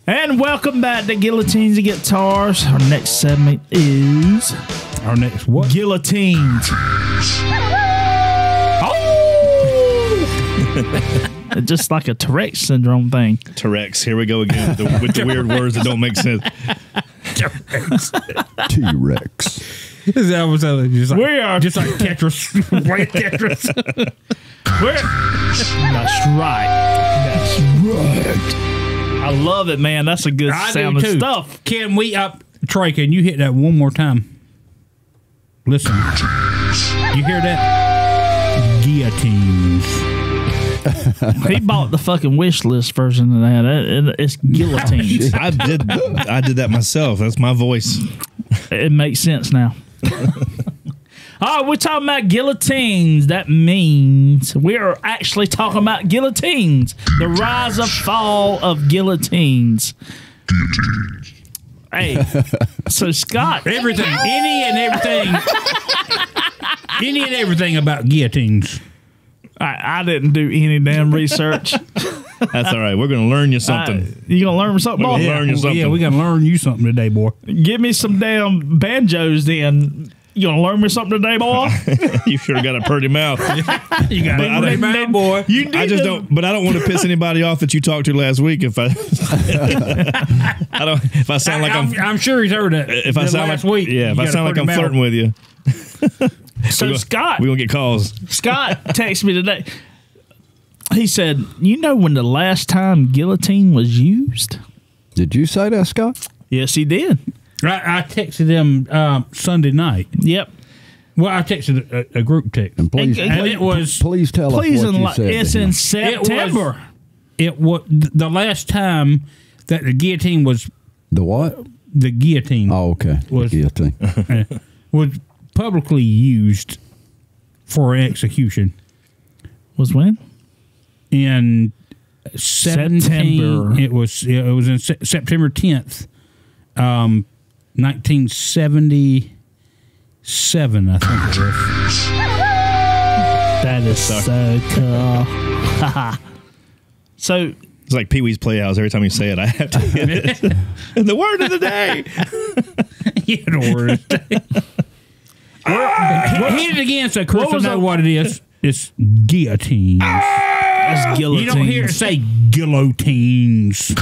And welcome back to Guillotines and Guitars. Our next segment is... Our next what? Guillotines. Oh! Just like a Tourette's syndrome thing. T-Rex. Here we go again with the weird words that don't make sense. T-Rex. That was just like, We are just like Tetris. Right, Tetris. That's right. I love it, man. That's a good sounding stuff. Can we Trey, can you hit that one more time? Listen. You hear that? Guillotines. He bought the fucking wish list version of that. It's guillotines. I did that myself. That's my voice. It makes sense now. All right, we're talking about guillotines. That means we're actually talking about guillotines. The rise and fall of guillotines. Hey, so Scott. Everything. Any and everything about guillotines. I didn't do any damn research. That's all right. We're going to learn you something. You going to learn something, boy? Learn you something. Yeah, we're going to learn you something today, boy. Give me some damn banjos then. You going to learn me something today, boy? You sure got a pretty mouth. You got a pretty mouth, boy. I just don't. But I don't want to piss anybody off that you talked to last week. If I sound like I'm sure he's heard it. If I sound last like week, yeah, if I sound like I'm flirting with you. So Scott, we're gonna get calls. Scott texted me today. He said, "You know when the last time guillotine was used?" Did you say that, Scott? Yes, he did. I texted them Sunday night. Yep. Well, I texted a group text, And please, And it was please tell us what you said. it's to in him. September. It was the last time that the guillotine was The what? the guillotine Oh, okay. Was- Guillotine. was publicly used for execution Was when? in 17, September. It was in September 10th, 1977. I think it was. That is so cool. So It's like Pee Wee's Playhouse. Every time you say it, I have to get it. The word of the day. Yeah, the word of the day. Hit it again so Chris will know what it is. It's guillotines. that's guillotine. You don't hear it say guillotines.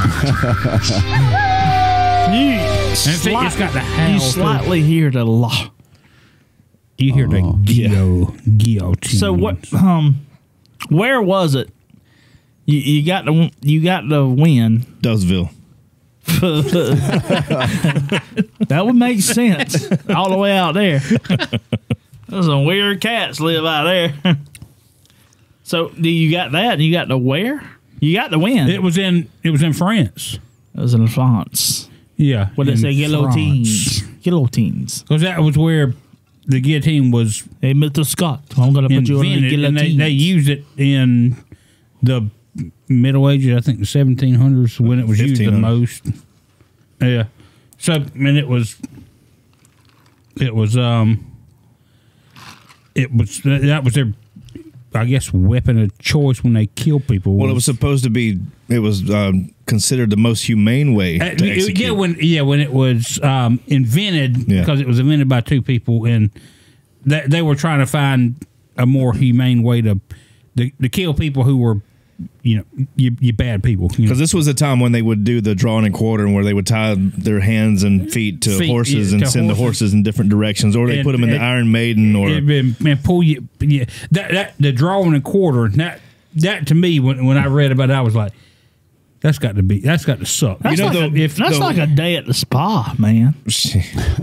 It's got the howl. You slightly hear the law. You hear the guillotine. So what? Where was it? You got the win. Doseville. That would make sense. All the way out there. There's some weird cats live out there. So you got that, and you got the where? You got the win. It was in France. It was in France. Yeah. What did it say? Guillotines. Guillotines. Because that was where the guillotine was Hey, Mr. Scott, I'm going to put you on the invented, and guillotine. they used it in the Middle Ages, I think the 1700s, when it was used the 1500s. most. Yeah. So, I mean, it was that was their, I guess, weapon of choice when they kill people. Well, it was supposed to be. It was considered the most humane way to execute. when it was invented, because it was invented by two people, and they were trying to find a more humane way to kill people who were, you bad people. Because this was a time when they would do the drawing and quartering, where they would tie their hands and feet to horses and send the horses in different directions, or they put them in the Iron Maiden, or and pull you. Yeah, that the drawing and quartering. That to me, when I read about it, I was like, that's got to suck. That's, like a day at the spa, man.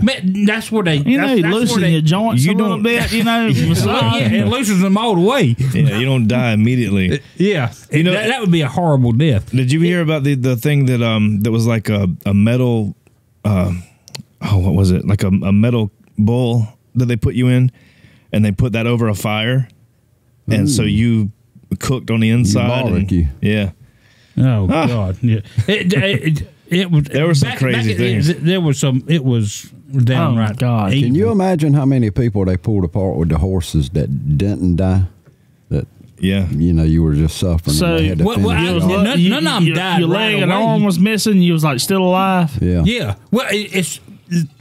Man, that's where they. You loosen your joints a little bit. It loosens them all the way. Yeah, you don't die immediately. Yeah, that would be a horrible death. Did you hear about the thing that was like a metal? What was it? Like a metal bowl that they put you in, and they put that over a fire, and so you cooked on the inside. Yeah. Oh God! Yeah, it was. There were some crazy things. There was some. It was downright. Oh God! Can you imagine how many people they pulled apart with the horses that didn't die? Yeah. you were just suffering. So, and they had to finish it off. none of them died Your leg right and away. arm was missing. You was like still alive. Yeah. Yeah. Well, it's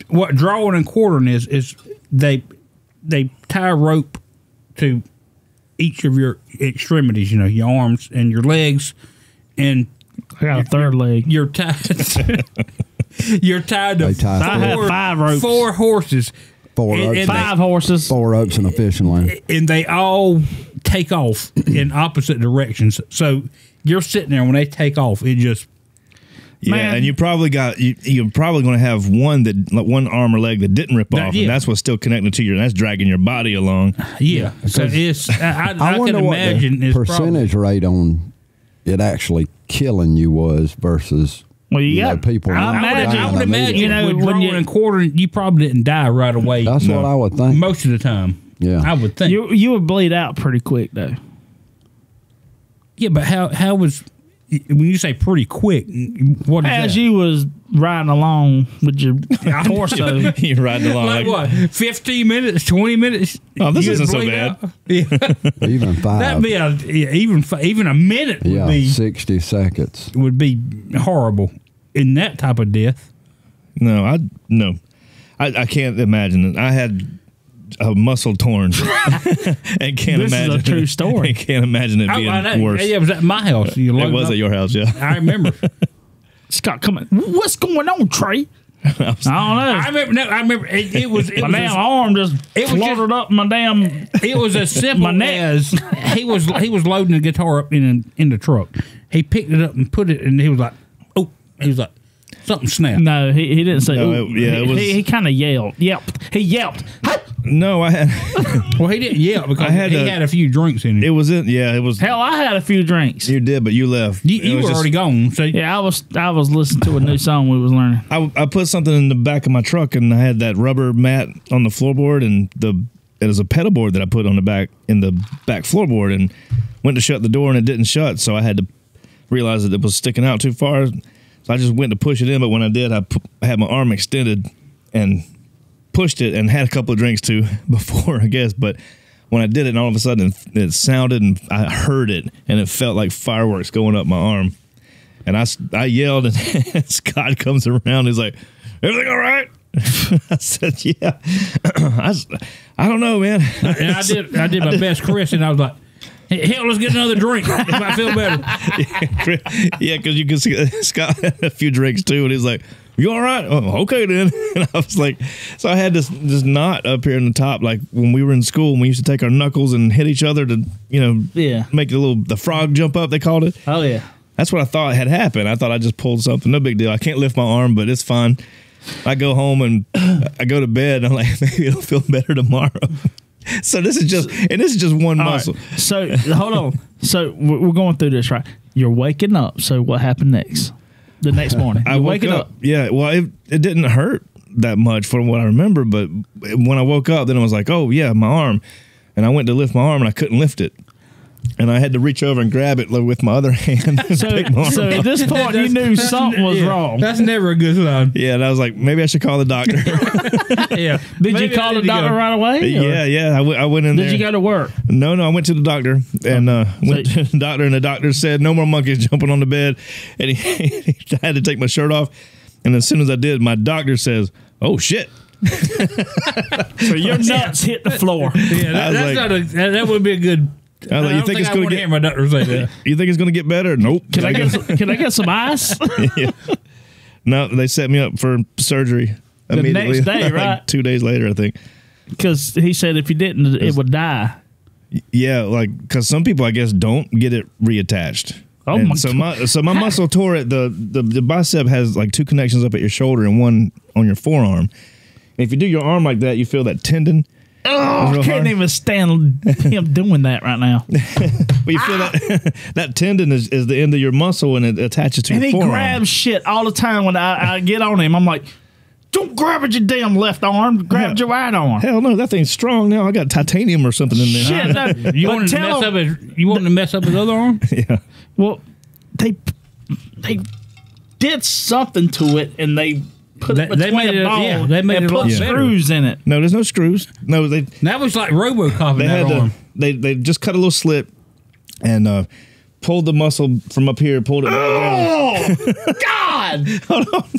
what drawing and quartering is they tie a rope to each of your extremities, your arms and your legs, and I got a third leg. you're tied. You're tied to They tie I had 5 ropes. 4 horses. 4 And- ropes. and 5 horses. 4 ropes in a fishing line. And they all take off in opposite directions. So you're sitting there when they take off. It just Yeah, Man. and you probably got you're probably going to have one arm or leg that didn't rip off, yeah. and that's what's still connected to you, and that's dragging your body along. yeah. So it's I can wonder what imagine the it's percentage rate on it actually killing you was versus Well, you got people. I not imagine- I would dying imagine immediately. with when drawing you- and quartering, you probably didn't die right away. That's No. what I would think. Most of the time. Yeah. I would think. you would bleed out pretty quick though. Yeah, but how was when you say pretty quick? What is As that? you was riding along with your torso. You're riding along like what? 15 minutes, 20 minutes? Oh, this You'd isn't so bleed bad. out? Yeah, Even 5. that'd be even a minute yeah, would be 60 seconds. horrible in that type of death. No, I can't imagine it. I had a muscle torn, and can't This is a imagine true story. I can't imagine it being I know. worse. Yeah, it was at my house. You It loaded was up. at your house, yeah. I remember. Scott, come on. What's going on, Trey? I don't know. I remember. No, I remember. It was. It My was damn arm just it was floated up my damn. It was as simple My neck. as he was loading the guitar up in the truck. He picked it up and put it, and he was like, "Oh!" He was like, "Something snapped." No, he didn't say. No, ooh. it was- He kind of yelled. He yelped. No, I had. Well, he didn't yell because he had a few drinks in it. It was in. Yeah, it was. Hell, I had a few drinks. You did, but you left. You It was were just- already gone. So Yeah, I was listening to a new song we was learning. I put something in the back of my truck, and I had that rubber mat on the floorboard, and it was a pedal board that I put on the back floorboard, and went to shut the door, and it didn't shut, so I had to realize that it was sticking out too far. So I just went to push it in, but when I did, I had my arm extended and pushed it, and had a couple of drinks too before, I guess. But when I did it, and all of a sudden it sounded, and I heard it, and it felt like fireworks going up my arm. And I yelled, and Scott comes around. He's like, "Everything all right?" I said, "Yeah." I don't know, man. and I did my best, Chris, and I was like, "Hell, let's get another drink. If I feel better." Yeah, because you can see Scott had a few drinks too, and he's like, "You all right?" "Oh, okay then." And I was like, so I had this knot up here in the top, like when we were in school, and we used to take our knuckles and hit each other to, Yeah. make the frog jump up. They called it. Oh yeah. That's what I thought had happened. I thought I just pulled something. No big deal. I can't lift my arm, but it's fine. I go home and I go to bed. And I'm like, maybe it'll feel better tomorrow. So this is just one All muscle. right. So hold on. So we're going through this, right? You're waking up. So what happened next? The next morning, I you're woke waking up. Yeah, well, it didn't hurt that much from what I remember, but when I woke up, then I was like, oh yeah, my arm, and I went to lift my arm and I couldn't lift it, and I had to reach over and grab it with my other hand. And So take my arm at off. this point, you knew something was wrong. That's never a good sign. Yeah, and I was like, maybe I should call the doctor. Yeah. Did Maybe you call I the need to doctor go. right away? or yeah. I went in there. Did you go to work? No, I went to the doctor and went to the doctor, and the doctor said no more monkeys jumping on the bed, and he I had to take my shirt off, and as soon as I did, my doctor says, "Oh shit." So your nuts hit the floor. Yeah, I was that's like- not that would be a good. I was like, I you don't think it's I gonna wanna get- hear my doctor say that. You think it's gonna get better? Nope. Can I get some ice? Yeah. No, they set me up for surgery The immediately. next day, like right? 2 days later, I think. Because he said if you didn't, it would die. Yeah, because some people, I guess, don't get it reattached. Oh And my so my muscle tore it. The bicep has like 2 connections up at your shoulder and 1 on your forearm. And if you do your arm like that, you feel that tendon. Oh, I real can't hard. even stand him doing that right now. But you feel that that tendon is the end of your muscle, and it attaches to And your he forearm. grabs shit all the time when I get on him. I'm like, don't grab at your damn left arm. Grab your right arm. Hell no, that thing's strong now. I got titanium or something in there. Shit. No, You but want to tell mess up him, his? You want to mess up his other arm? Yeah. well, they did something to it, and they put it They between made the it- bone yeah, they made and it put look better. screws in it. No, there's no screws. No, they That was like RoboCop in they that had arm. to they just cut a little slit and pulled the muscle from up here, pulled it back down. Oh, God! Hold on.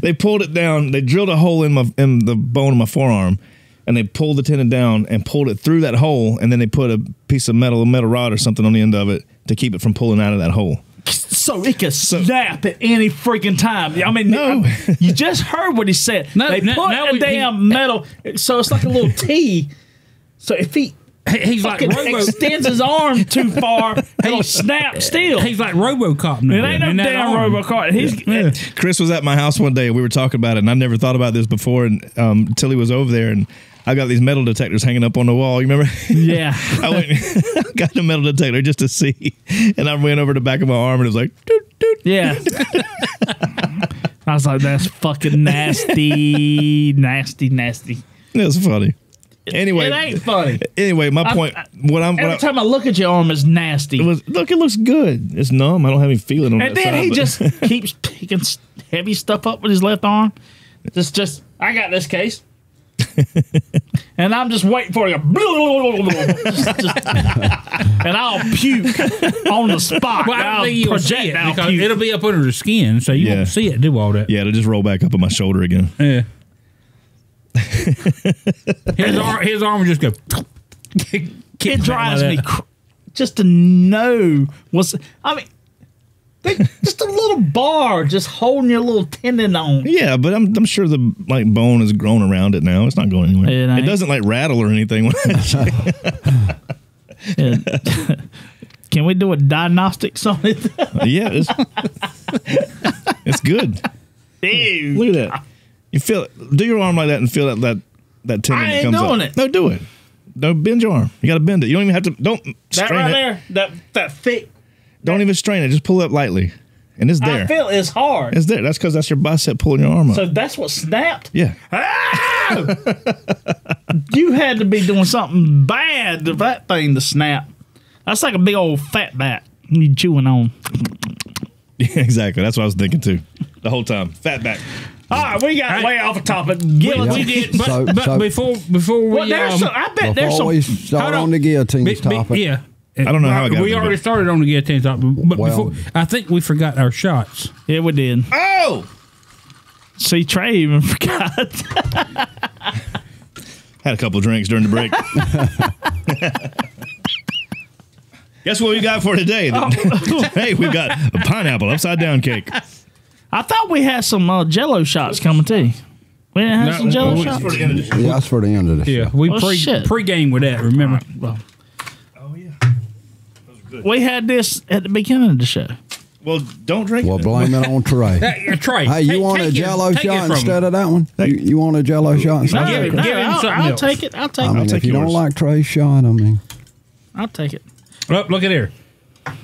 They pulled it down. They drilled a hole in the bone of my forearm, and they pulled the tendon down and pulled it through that hole, and then they put a piece of metal, a metal rod or something on the end of it to keep it from pulling out of that hole. So it could snap at any freaking time. I mean, No. you just heard what he said. They put a damn metal, so it's like a little T. So if he's like extends his arm too far, it'll snap still. He's like RoboCop now. It ain't no damn RoboCop. Chris was at my house one day, and we were talking about it, and I never thought about this before until he was over there, and I got these metal detectors hanging up on the wall. You remember? Yeah. I went, got the metal detector just to see, and I went over the back of my arm, and it was like, doot, doot. Yeah. I was like, that's fucking nasty, nasty, nasty. It was funny. Anyway, it ain't funny. Anyway, my point. Every time I look at your arm, it's nasty. It looks good. It's numb. I don't have any feeling on it. And then he just keeps picking heavy stuff up with his left arm. Just I got this case. And I'm just waiting for it to and I'll puke on the spot. Well, I don't think you'll see it because puke. it'll be up under the skin, so you won't see it do all that. Yeah, it'll just roll back up on my shoulder again. Yeah. his arm will just go. It drives me just to know what's. I mean, just a little bar just holding your little tendon on. Yeah, but I'm sure the bone has grown around it now. It's not going anywhere. It doesn't rattle or anything. Can we do a diagnostics on it? Yeah, it's good. Dude. Look at that. You feel it. Do your arm like that and feel that tendon I that ain't comes doing up. it. No, do it. Don't bend your arm. You got to bend it. You don't even have to. Don't that strain right it. there, that thick. Don't even strain it. Just pull it up lightly, and it's there. I feel it's hard. It's there. That's because that's your bicep pulling your arm up. So that's what snapped. Yeah. Ah! You had to be doing something bad for that thing to snap. That's like a big old fat bat you chewing on. Yeah, exactly. That's what I was thinking too. The whole time. Fat back. All right, we got way off the topic. We did, but before we well, I bet there's some. Before we start on the guillotine topic. Yeah. I don't know how I got We there, already but- started on the guillotine topic, but Well- before I think we forgot our shots. Yeah, we did. Oh! See, Trey even forgot. Had a couple of drinks during the break. Guess what we got for today? Hey, we've got a pineapple upside down cake. I thought we had some Jello shots coming too. We didn't have some Jello shots. Yeah, that's for the end of the show. Yeah, we Oh, shit. pre-game with that. Remember? Well, Oh, yeah. we had this at the beginning of the show. Well, don't drink Well, it. blame it on Trey. Trey. Hey, you want a Jello shot instead of that one? You want a Jello shot instead Give of it- that? give him something I'll else. take it. I'll take I mean, it. take if you don't yours. like Trey's shot, I mean, I'll take it. Oh, look at here.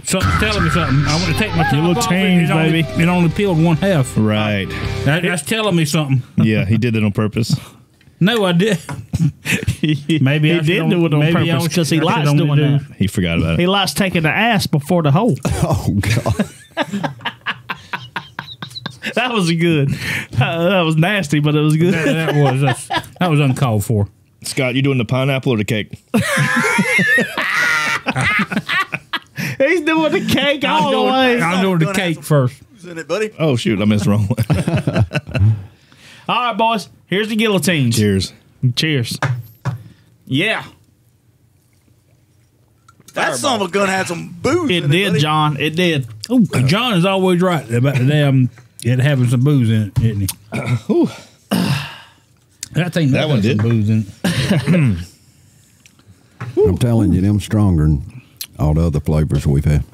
Something's telling me something. I want to take my top off. Guillotines, It baby. only peeled one half. Right. That's telling me something. Yeah, he did it on purpose. No, I did. Maybe he I should did do it on maybe purpose because he I should likes only doing do- that. He forgot about He it. likes taking the ass before the hole. oh god, That was good. That was nasty, but it was good. That was uncalled for. Scott, you doing the pineapple or the cake? He's doing the cake all the way. I'm doing the cake first. In it, buddy. Oh, shoot. I missed the wrong one. All right, boys. Here's the guillotines. Cheers. Cheers. Yeah. That son of a gun had some booze It in did, buddy. John. It did. Ooh, John is always right about the damn it having some booze in it, isn't he? I think That one some did. booze in it. I'm telling you, them stronger than all the other flavors we've had.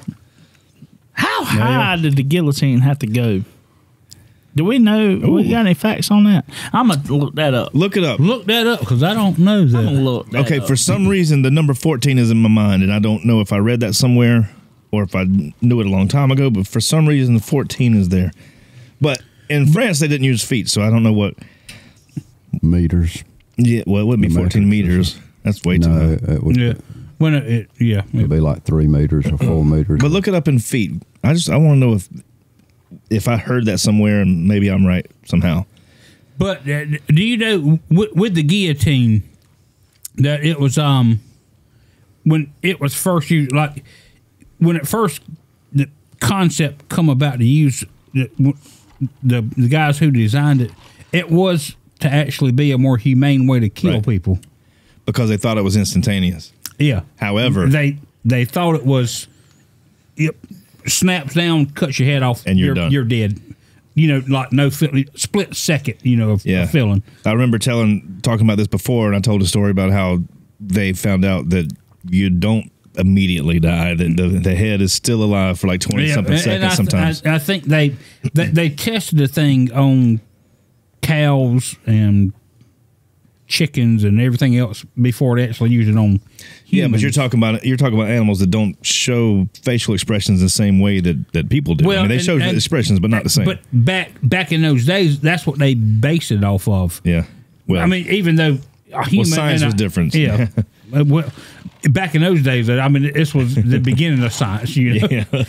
How high did the guillotine have to go? Do we know? We got any facts on that? I'm going to look that up. Look it up. Look that up because I don't know that. I'm going to look that Okay, up. for some reason, the number 14 is in my mind, and I don't know if I read that somewhere or if I knew it a long time ago, but for some reason, the 14 is there. But in France, they didn't use feet, so I don't know what. Meters. Yeah, well, it wouldn't be 14 meters. That's way too No, high. it would Yeah. When it'd be like 3 meters or 4 meters. But look it up in feet. I want to know if I heard that somewhere and maybe I'm right somehow. But do you know with the guillotine that it was when it was first used, like when it first the concept come about to use the guys who designed it, it was to actually be a more humane way to kill people because they thought it was instantaneous. Yeah. However, they thought it was snaps down, cuts your head off, and you're done. You're dead. You know, like no split second. You know, of feeling. I remember talking about this before, and I told a story about how they found out that you don't immediately die. That the head is still alive for like 20 something seconds. Sometimes I think they tested the thing on cows and chickens and everything else before they actually used it on humans. Yeah, but you're talking about animals that don't show facial expressions the same way that people do. Well, I mean, they show expressions, but not the same. But back in those days, that's what they based it off of. Yeah. Well, I mean, even though science was different. Yeah. Well, back in those days, I mean, this was the beginning of science. You know,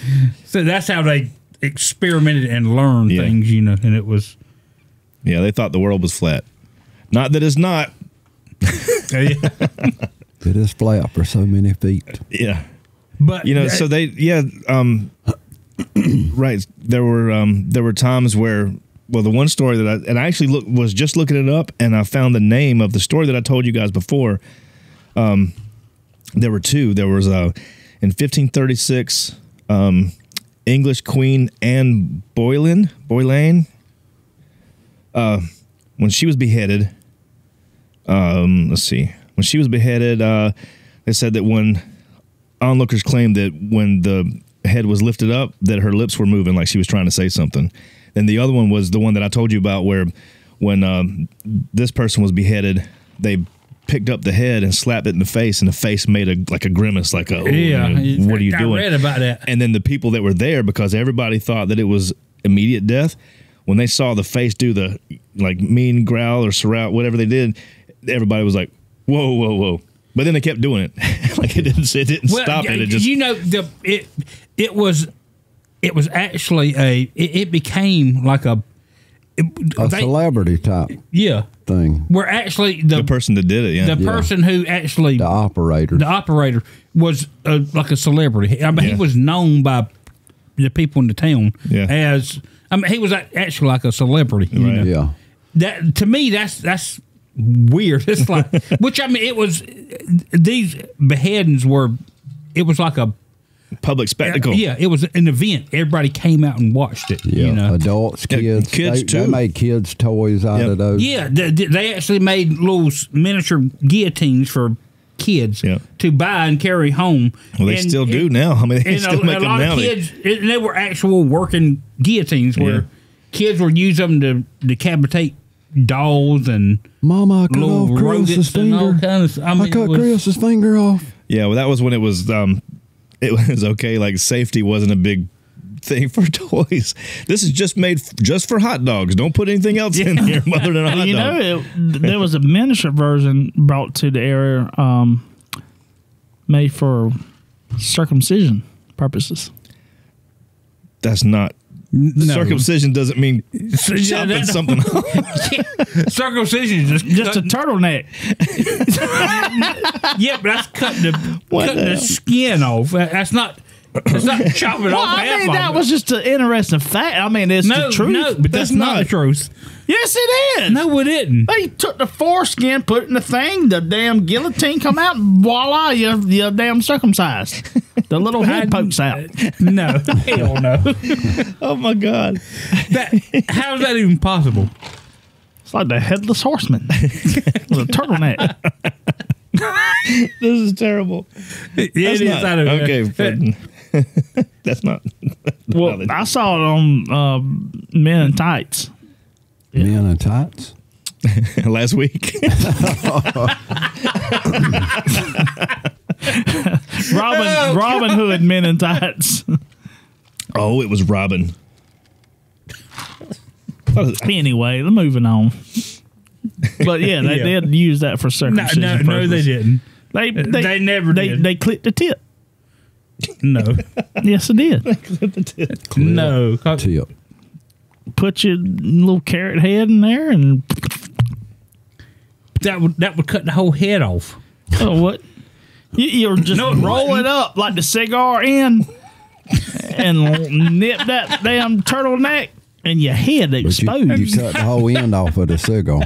so that's how they experimented and learned things. You know, and it was. Yeah, they thought the world was flat. Not that it's not. It is flat for so many feet. Yeah, but you know, so they right. There were times where, well, the one story that I actually was just looking it up, and I found the name of the story that I told you guys before. There were two. There was in 1536, English Queen Anne Boleyn. When she was beheaded, let's see. When she was beheaded, they said that when onlookers claimed that when the head was lifted up, that her lips were moving like she was trying to say something. Then the other one was the one that I told you about, where when this person was beheaded, they picked up the head and slapped it in the face, and the face made a grimace, like what are you doing? I read about that. And then the people that were there, because everybody thought that it was immediate death, when they saw the face do the like mean growl or surround, whatever they did, everybody was like, "Whoa, whoa, whoa!" But then they kept doing it, like it didn't stop it. It just, you know, it was actually it became like a celebrity type thing. Where actually the person that did it, the person who actually the operator was like a celebrity. I mean, he was known by the people in the town as. I mean, he was actually like a celebrity. You know? Yeah. That to me, that's weird. It's like, which I mean, it was these beheadings were. It was like a public spectacle. Yeah, it was an event. Everybody came out and watched it. Yeah, you know? Adults, kids too. They made kids' toys out of those. Yeah, they actually made little miniature guillotines for kids to buy and carry home. Well, they still do now. I mean, they still make them now. Kids, and they were actual working guillotines where kids would use them to decapitate dolls and Mama, I cut off Chris's finger. I cut Chris's finger off. Yeah, well, that was when it was okay. Like safety wasn't a big thing for toys. This is just made just for hot dogs. Don't put anything else in here other than a hot dog. You know, there was a miniature version brought to the area made for circumcision purposes. That's not. No. Circumcision doesn't mean chopping something off. Circumcision is just a turtleneck. Yeah, but that's cutting the skin off. That's not. It's not chopping off. I mean, that was just an interesting fact. I mean, it's the truth. No, but that's not the truth. Yes, it is. No, it didn't. They took the foreskin, put it in the thing, the damn guillotine come out, and voila, you're damn circumcised. The little head pokes out. No, hell no. Oh, my God. How is that even possible? It's like the headless horseman with a turtleneck. This is terrible. It is. Okay, that's not. Well, I saw it on Men in Tights. Men in Tights? Last week. Robin Hood Men in Tights. Oh, it was Robin. Anyway, moving on. But yeah, they did use that for circumcision. No, they didn't. They never did. They clipped the tip. No. Yes, it did. They clipped the tip. No. Tip. Put your little carrot head in there, and that would cut the whole head off. Oh, what? You're just roll it up like the cigar end. and nip that damn turtleneck, and your head But exposed. you cut the whole end off of the cigar.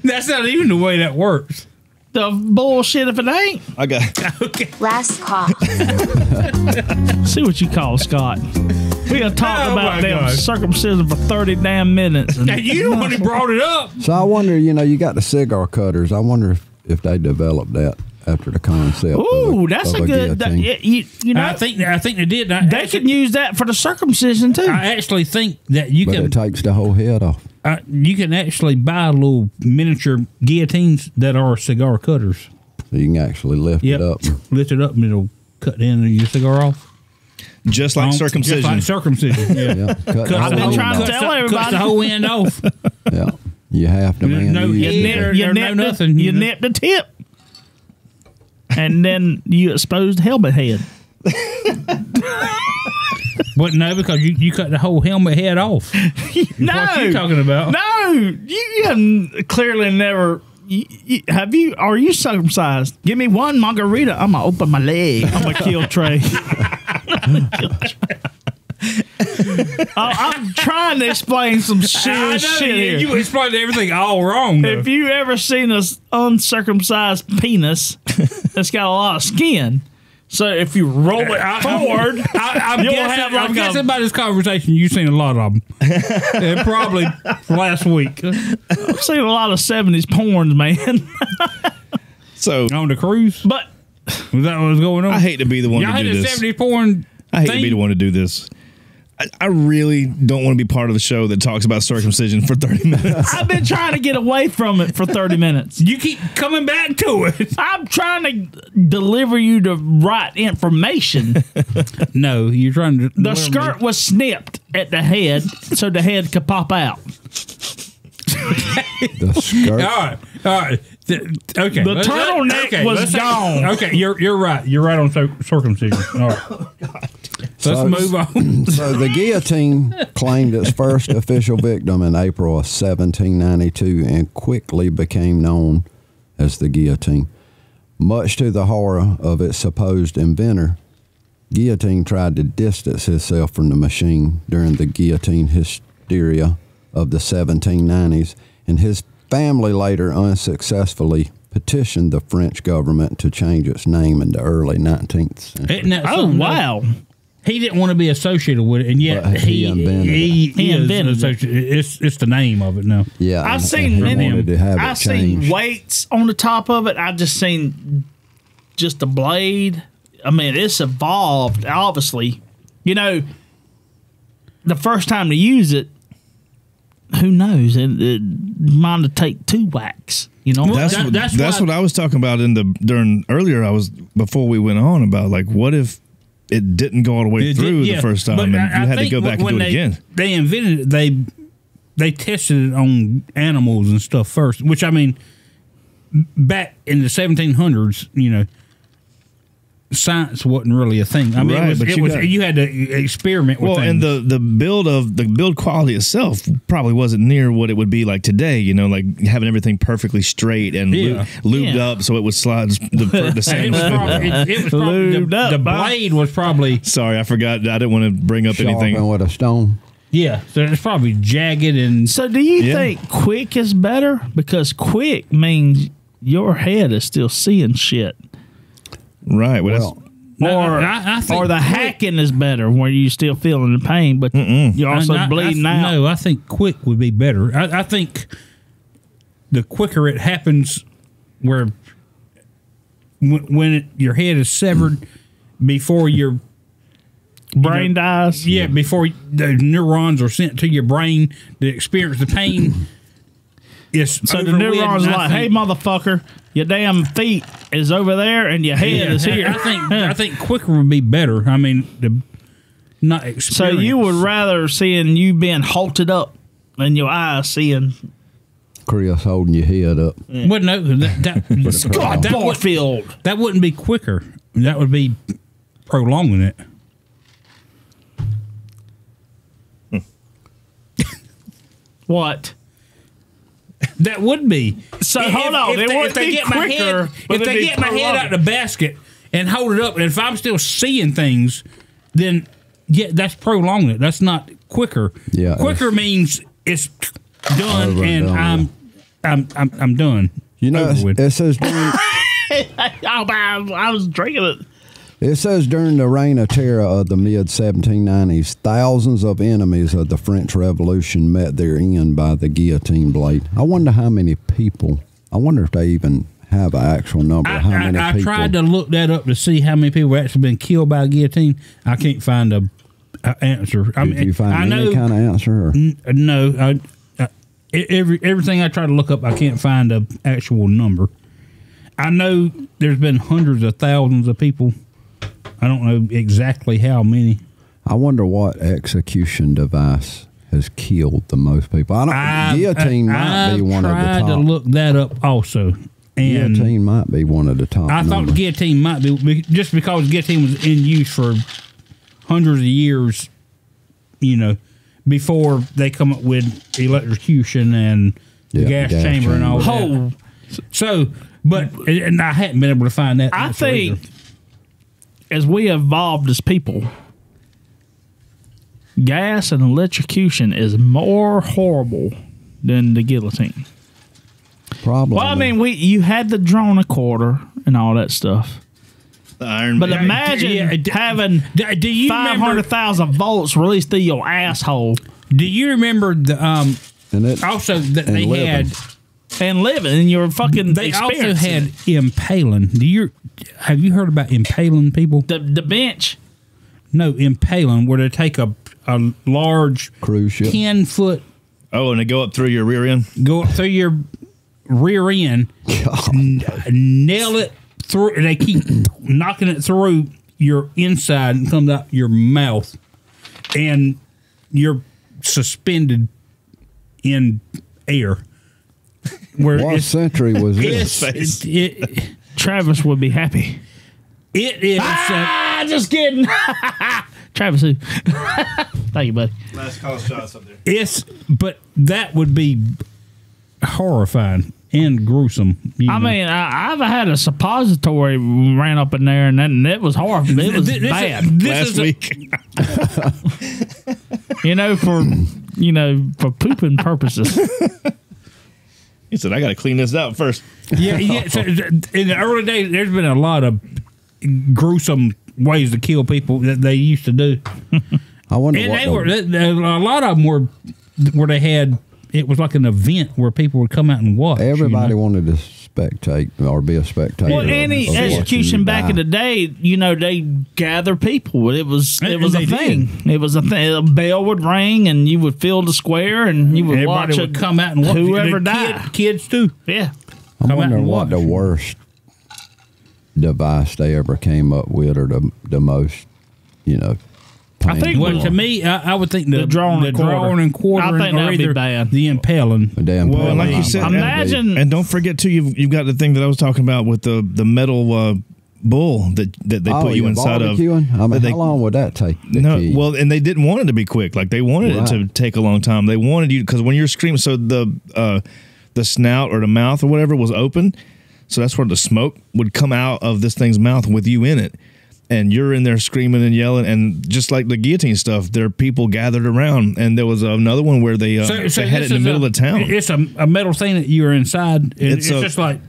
That's not even the way that works. The bullshit if it ain't. I got. Last call. See what you call Scott. We gonna talk Oh, about my damn God. circumcision for 30 damn minutes. Now, you the one who brought it up. So I wonder, you got the cigar cutters. I wonder if they developed that after the concept. Ooh, of that's of a good. guillotine. You know, I think they did. they can use that for the circumcision too. I actually think that you But can. it takes the whole head off. You can actually buy little miniature guillotines that are cigar cutters. So you can actually lift Yep. it up. Lift it up and it'll cut the end of your cigar off. Just like circumcision. Just like circumcision. Yeah. Yeah, cut the I've whole been end trying to off. tell Cuts everybody. the whole end off. Yeah, you have to, man. No, you yeah, use there- it. no nothing, You you know. nip the tip, and then you expose the helmet head. But no, because you cut the whole helmet head off. No, What you talking about? No, you have clearly never. Have you? Are you circumcised? Give me one margarita. I'm gonna open my leg. I'm gonna kill Trey. I'm trying to explain some I know serious shit here. you explained everything all wrong. Though. If you ever seen an uncircumcised penis, it's got a lot of skin. So if you roll it forward, I'm you'll guessing, have like I'm guessing a. by this conversation, you've seen a lot of them. And probably last week I've seen a lot of '70s porns, man. So on the cruise. But Was that what was going on? I hate to be the one Y'all to had do a this. 70 porn. I hate to thing? be the one to do this. I really don't want to be part of the show that talks about circumcision for 30 minutes. I've been trying to get away from it for 30 minutes. You keep coming back to it. I'm trying to deliver you the right information. No, you're trying to. The skirt was snipped at the head so the head could pop out. The skirt. All right. Okay. The turtleneck was gone. Okay, you're right. You're right on circumcision. All right. Let's move on. So the guillotine claimed its first official victim in April of 1792 and quickly became known as the guillotine. Much to the horror of its supposed inventor, Guillotine tried to distance himself from the machine during the guillotine hysteria of the 1790s, and his family later unsuccessfully petitioned the French government to change its name in the early 19th century. Isn't that Oh, something? wow. He didn't want to be associated with it, and yet But he invented it. he is invented it. associated. It's the name of it now. Yeah, I've and seen he many. wanted to have it I've seen changed. weights on the top of it. I've just seen just a blade. I mean, it's evolved, obviously. You know, the first time to use it, who knows? It might have take 2 whacks. You know, That's That's what why- I was talking about during earlier. Before we went on about like what if it didn't go all the way through the first time But and you I had to think go back and do when it again. They invented it. They tested it on animals and stuff first. Which I mean, back in the 1700s, science wasn't really a thing. I mean, Right, but you had to experiment with Well, things. and the build quality itself probably wasn't near what it would be like today. Like having everything perfectly straight and Yeah. lubed Yeah. up so it would slide the it same. was probably, it was probably Lubed up, the Bob. blade was probably Sorry, I forgot. I didn't want to bring up anything. Sharpened with a stone. so it's probably jagged and So do you Yeah. think quick is better? Because quick means your head is still seeing shit. Right. Well, Well, Or, I think or the quick- hacking is better where you still feeling the pain, but you're also bleeding out. No, I think quick would be better. I think the quicker it happens, where when your head is severed before your Brain dies. before the neurons are sent to your brain to experience the pain. So the neurons are like, hey, motherfucker, your damn feet is over there and your head is here. I think quicker would be better. I mean, not experience. So you would rather seeing you being halted up and your eyes seeing Chris holding your head up. Well, no, Scott that would- Barfield. that wouldn't be quicker. That would be prolonging it. What? That would be. So hold on, it wouldn't be quicker, but if it'd they be get my head out prolonging. the basket and hold it up, and if I'm still seeing things, then that's prolonging it. That's not quicker. Yeah, quicker means it's done, Over and and done I'm done. You know, Over with. it says during, I was drinking it. it says during the reign of terror of the mid 1790s, thousands of enemies of the French Revolution met their end by the guillotine blade. I wonder how many people. I wonder if they even have an actual number. How many I people? tried to look that up to see how many people have actually been killed by a guillotine. I can't find a answer. Did you find any kind of answer? Or? No. Everything I try to look up, I can't find an actual number. I know there's been hundreds of thousands of people. I don't know exactly how many. I wonder what execution device has killed the most people. Guillotine might be one of the top. I tried to look that up also. And guillotine might be one of the top. I thought the guillotine might be, just because guillotine was in use for hundreds of years, before they come up with electrocution and the gas chamber and all that. So, and I hadn't been able to find that. I think as we evolved as people, gas and electrocution is more horrible than the guillotine. Probably. Well, I mean, you had the drawn a quarter and all that stuff. The iron. But imagine having do you 500,000 volts released through your asshole. Do you remember the and also that they living. had and living in your fucking they also experience. had impaling. Have you heard about impaling people? The bench. No, impaling, where they take a large cruise ship 10-foot and they go up through your rear end. Go up through your rear end, nail it through. They keep knocking it through your inside and comes out your mouth, and you're suspended in air. What century was this? Travis would be happy. It is. Just kidding. Travis, who? Thank you, buddy. Last call shots up there. But that would be horrifying and gruesome. I mean, I've had a suppository ran up in there, and it was horrible. It was bad. Last week. For pooping purposes. He said, I got to clean this out first. Yeah. So in the early days, there's been a lot of gruesome ways to kill people that they used to do. I wonder and a lot of them were where they had, it was like an event where people would come out and watch. Everybody wanted to spectate or be a spectator. Well, any execution back in the day, they gather people. It was a thing. It was a thing. A bell would ring, and you would fill the square, and you would everybody would come out and watch whoever died. Kids too. Yeah. I wonder what the worst device they ever came up with, or the most, I think. Well, to me, I would think the drawing and quartering. I think that'd be bad. The impaling. Well, like you said, imagine. And don't forget too, you've got the thing that I was talking about with the metal bull that they put you inside of. I mean, how long would that take? Well, and they didn't want it to be quick. Like they wanted it to take a long time. They wanted you, because when you're screaming, so the snout or the mouth or whatever was open, so that's where the smoke would come out of this thing's mouth with you in it. And you're in there screaming and yelling, and just like the guillotine stuff, there are people gathered around. And there was another one where they had it in the middle of town. It's a metal thing that you're inside. It's just like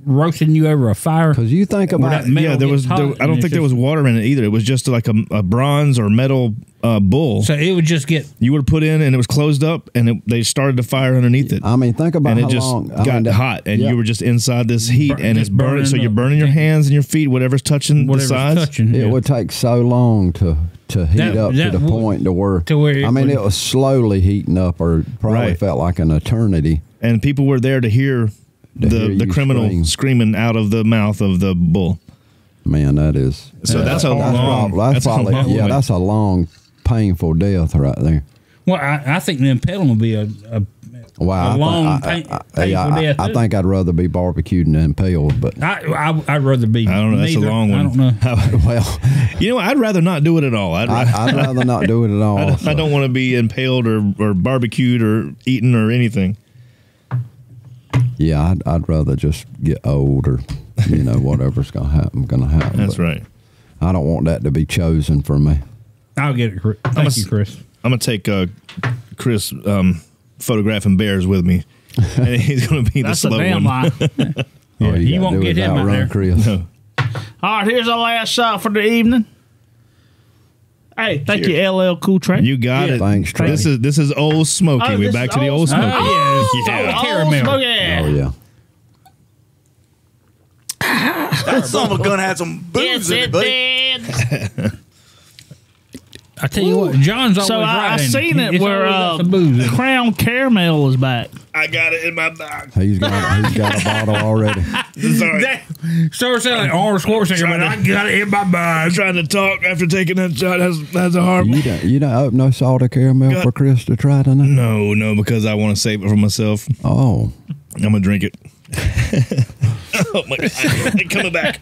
roasting you over a fire. Because you think about there was. I don't think there was water in it either. It was just like a bronze or metal bull. So it would just get. You would put in, and it was closed up, and they started the fire underneath it. I mean, think about and how it just long. got hot, and you were just inside this heat, and it's burning. So you're burning your hands and your feet, whatever's touching the sides. It would take so long to heat up to the point to where I mean, it was slowly heating up, or probably felt like an eternity. And people were there to hear the criminal screaming out of the mouth of the bull. Man, that is. So that's a long. That's a long, painful death right there. Well, I think the impaling would be a long, painful death. I think I'd rather be barbecued than impaled, but I'd rather be. I don't know. That's a long one. I don't know. Well, I'd rather not do it at all. I'd rather not do it at all. I don't want to be impaled or barbecued or eaten or anything. Yeah, I'd rather just get old, or whatever's gonna happen. That's right. I don't want that to be chosen for me. I'll get it. Thank you, Chris. I'm gonna take Chris photographing bears with me, and he's gonna be That's the a slow damn one. lie. Yeah, All you gotta won't do get is him out outrun there. Chris. No. All right, here's our last shot for the evening. Hey, thank you, LL Cool Trey. You got it. Thanks, Trey. This is old Smoky. Oh, We're this back is to the Old old Smoky. Oh, yeah. Yeah. Caramel. Smoky. Oh yeah. That son of a gun had some Yes, booze in it, it buddy. did. I tell you what, John's always So right. I ain't seen he? it It's where always got some booze in it. Crown Caramel is back. I got it in my bag. He's got a bottle already. Sorry. So sound like Arnold Schwarzenegger, but I got it in my I'm bag. trying to talk after taking that shot. That's a hard one. You don't open no salted caramel for Chris to try tonight? No, because I want to save it for myself. Oh. I'm gonna drink it. Oh my God! Coming back.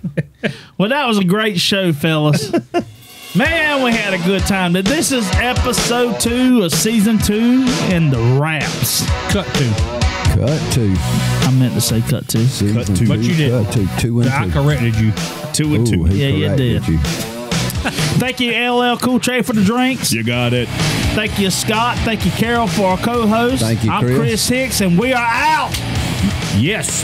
Well, that was a great show, fellas. Man, we had a good time. This is episode 2 of season 2 in the wraps. Cut to. Cut 2. I meant to say cut 2. Season Cut 2. But you didn't. Cut 2. 2 and 2. I corrected you. 2 and 2. He Yeah, you corrected did. you. Thank you, LL Cool Trey, for the drinks. You got it. Thank you, Scott. Thank you, Carol, for our co-host. Thank you, I'm Chris. Chris Hicks, and we are out. Yes.